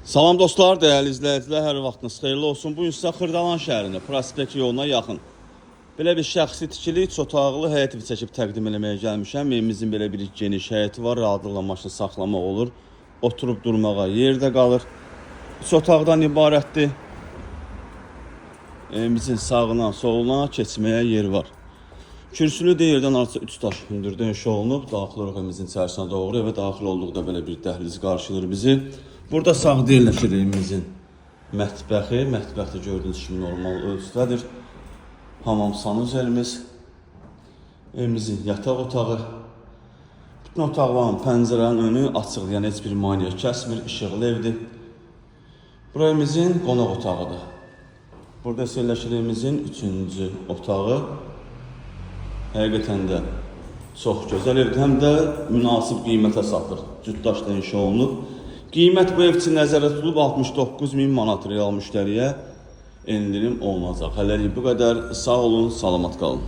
Salam dostlar, dəyərli izləyicilər, hər vaxtınız xeyirli olsun. Bu gün sizə Xırdalan şəhərində, prospekt yoluna yaxın belə bir şəxsi tikili, üç otaqlı həyət evi çəkib təqdim eləməyə gəlmişəm. Evimizin belə bir geniş həyəti var, rahatlıqla maşını saxlamaq olur. Oturub durmağa yer də qalır. Üç otaqdan ibarətdir. Evimizin sağına, soluna keçməyə yer var. Kürsülü yerdən artıq 3 daş hündürdə inşa olunub. Daxil evimizin içərisinə doğru evə daxil olduqda belə bir dəhliz qarşılayır bizi. Burada sağda yerləşir evimizin mətbəxi. Mətbəxdə gördüyünüz kimi normal ölçüdədir. Hamam sanuzelimiz. Evimizin yataq otağı. Bütün otaqların pəncərənin önü açıqdır, yəni heç bir maneə kəsmir, işıqlı evdir. Bura evimizin qonaq otağıdır. Burada yerləşir evimizin 3-cü otağı. Həqiqətən də çox gözəl evdir, həm də münasib qiymətə satılır. Cütdaşda inşa olunub. Qiymət bu ev üçün nəzərdə tutulub 69.000 manat real müştəriyə endirim olunacaq. Hələlik bu qədər. Sağ olun, salamat qalın.